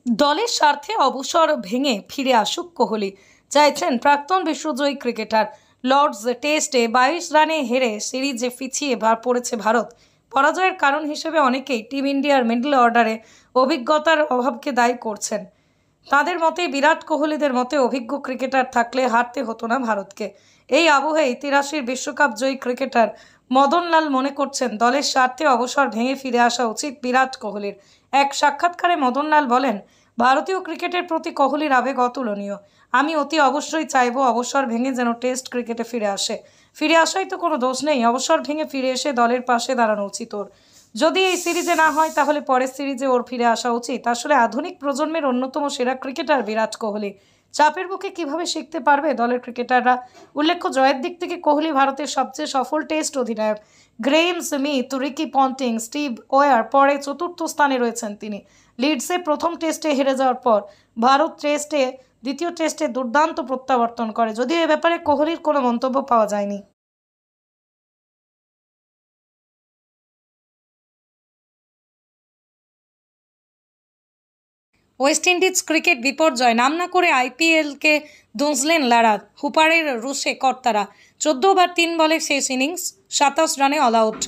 দলের স্বার্থে অবসর ভেঙে ফিরে আসুক কোহলি চাইছেন প্রাক্তন বিশ্বজয়ী ক্রিকেটার। লর্ডস টেস্টে 22 রানে হেরে সিরিজে পিছিয়ে পড়েছে ভারত। পরাজয়ের কারণ হিসেবে অনেকেই টিম ইন্ডিয়ার মিডল অর্ডারে অভিজ্ঞতার অভাবকে দায়ী করছেন। তাদের মতে বিরাট কোহলিদের মতে অভিজ্ঞ ক্রিকেটার থাকলে হারতে হতো না ভারতকে। এই আবহে 83 বিশ্বকাপ জয়ী ক্রিকেটার মদনলাল মনে করছেন দলের স্বার্থে অবসর ভেঙে ফিরে আসা উচিত বিরাট কোহলির। এক সাক্ষাৎকারে মদনলাল বলেন, ভারতীয় ক্রিকেটের প্রতি কোহলির আবেগ অতুলনীয়। আমি অতি অবশ্যই চাইব অবসর ভেঙে যেন টেস্ট ক্রিকেটে ফিরে আসে। ফিরে আসাই তো কোনো দোষ নেই, অবসর ভেঙে ফিরে এসে দলের পাশে দাঁড়ানো উচিত ওর। যদি এই সিরিজে না হয় তাহলে পরের সিরিজে ওর ফিরে আসা উচিত। আসলে আধুনিক প্রজন্মের অন্যতম সেরা ক্রিকেটার বিরাট কোহলি। চাপের মুখে কিভাবে শিখতে পারবে দলের ক্রিকেটাররা? উল্লেখ্য, জয়ের দিক থেকে কোহলি ভারতের সবচেয়ে সফল টেস্ট অধিনায়ক। Graeme Smith, Ricky Ponting, Steve Waugh পরে চতুর্থ স্থানে রয়েছেন তিনি। লিডসে প্রথম টেস্টে হেরে যাওয়ার পর ভারত দ্বিতীয় টেস্টে দুর্দান্ত প্রত্যাবর্তন করে, যদিও এ ব্যাপারে কোহলির কোনো মন্তব্য পাওয়া যায়নি। ওয়েস্ট ইন্ডিজ ক্রিকেট বিপর্যয়, নাম না করে আইপিএলকে দুঁজলেন লারা। হুপারের রুশে কর্তারা। 14 ওভার 3 বলে শেষ ইনিংস, 27 রানে অল আউট।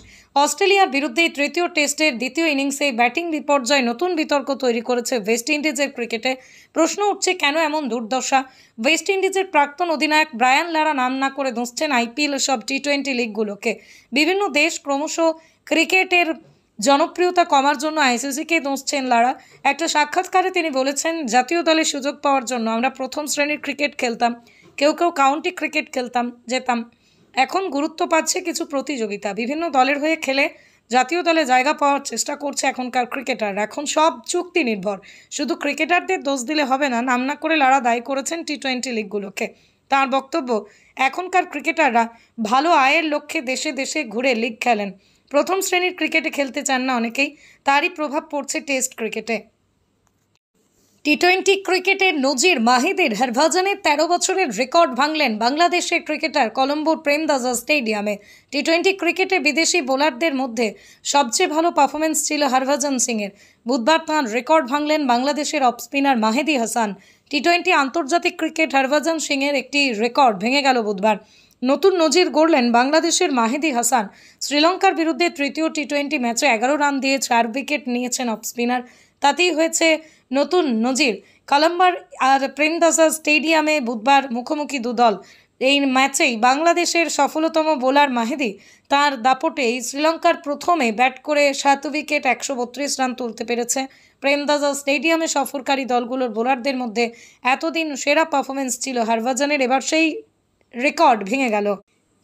অস্ট্রেলিয়ার বিরুদ্ধে তৃতীয় টেস্টের দ্বিতীয় ইনিংসে ব্যাটিং বিপর্যয় নতুন বিতর্ক তৈরি করেছে ওয়েস্ট ইন্ডিজের ক্রিকেটে। প্রশ্ন উঠছে, কেন এমন দুর্দশা? ওয়েস্ট ইন্ডিজের প্রাক্তন অধিনায়ক ব্রায়ান লারা নাম না করে দুঁজছেন আইপিএল সব টি20 লিগগুলোকে। বিভিন্ন দেশ ক্রমশ ক্রিকেটের জনপ্রিয়তা কমার জন্য আইসিসিকে দুঁজছেন লারা। একটা সাক্ষাৎকারে তিনি বলেছেন, জাতীয় দলে সুযোগ পাওয়ার জন্য আমরা প্রথম শ্রেণীর ক্রিকেট খেলতাম, কেউ কাউন্টি ক্রিকেট যেতাম। এখন গুরুত্ব পাচ্ছে কিছু প্রতিযোগিতা, বিভিন্ন দলের হয়ে খেলে জাতীয় দলে জায়গা পাওয়ার চেষ্টা করছে এখনকার ক্রিকেটার। এখন সব চুক্তি নির্ভর। শুধু ক্রিকেটারদের দোষ দিলে হবে না, নাম না করে লারা দায়ী করেছেন টি20 লিগগুলোকে। তার বক্তব্য, এখনকার ক্রিকেটাররা ভালো আয়ের লক্ষ্যে দেশে দেশে ঘুরে লিগ খেলেন। প্রথম শ্রেণীর ক্রিকেটে খেলতে চান না অনেকেই, তারই প্রভাব পড়ছে টেস্ট ক্রিকেটে। টি20 ক্রিকেটের নজির মাহিদির। হরভজনের 13 বছরের রেকর্ড ভাঙলেন বাংলাদেশের ক্রিকেটার কলম্বোর প্রেমদাসা স্টেডিয়ামে। টি20 ক্রিকেটে বিদেশি বোলারদের মধ্যে সবচেয়ে ভালো পারফরমেন্স ছিল হরভজন সিংয়ের। বুধবার তাঁর রেকর্ড ভাঙলেন বাংলাদেশের অফ স্পিনার মাহেদী হাসান। টি20 আন্তর্জাতিক ক্রিকেট হরভজন সিংয়ের একটি রেকর্ড ভেঙে গেল বুধবার। নতুন নজির গড়লেন বাংলাদেশের মাহেদী হাসান। শ্রীলঙ্কার বিরুদ্ধে তৃতীয় টি20 ম্যাচে 11 রান দিয়ে 4 উইকেট নিয়েছেন অফ স্পিনার। তাতেই হয়েছে নতুন নজির। কলম্বোর আর প্রেমদাসা স্টেডিয়ামে বুধবার মুখোমুখি দুদল। এই ম্যাচেই বাংলাদেশের সফলতম বোলার মাহেদী তাঁর দাপটেই শ্রীলঙ্কার প্রথমে ব্যাট করে 7 উইকেট 132 রান তুলতে পেরেছে। প্রেমদাসা স্টেডিয়ামে সফরকারী দলগুলোর বোলারদের মধ্যে এতদিন সেরা পারফরমেন্স ছিল হরভজনের, এবার সেই রেকর্ড ভেঙে গেল।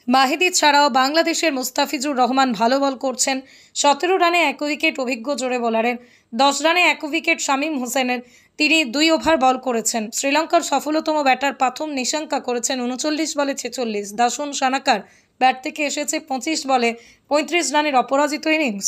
মাহিদি ছাড়াও বাংলাদেশের মুস্তাফিজুর রহমান ভালো বল করছেন। 17 রানে 1 উইকেট অভিজ্ঞ জোড়ে বোলারের। 10 রানে 1 উইকেট শামীম হোসেনের, তিনি 2 ওভার বল করেছেন। শ্রীলঙ্কার সফলতম ব্যাটার পাথম নিশাঙ্কা করেছেন 39 বলে 46। দাসুন সানাকার ব্যাট থেকে এসেছে 25 বলে 35 রানের অপরাজিত ইনিংস।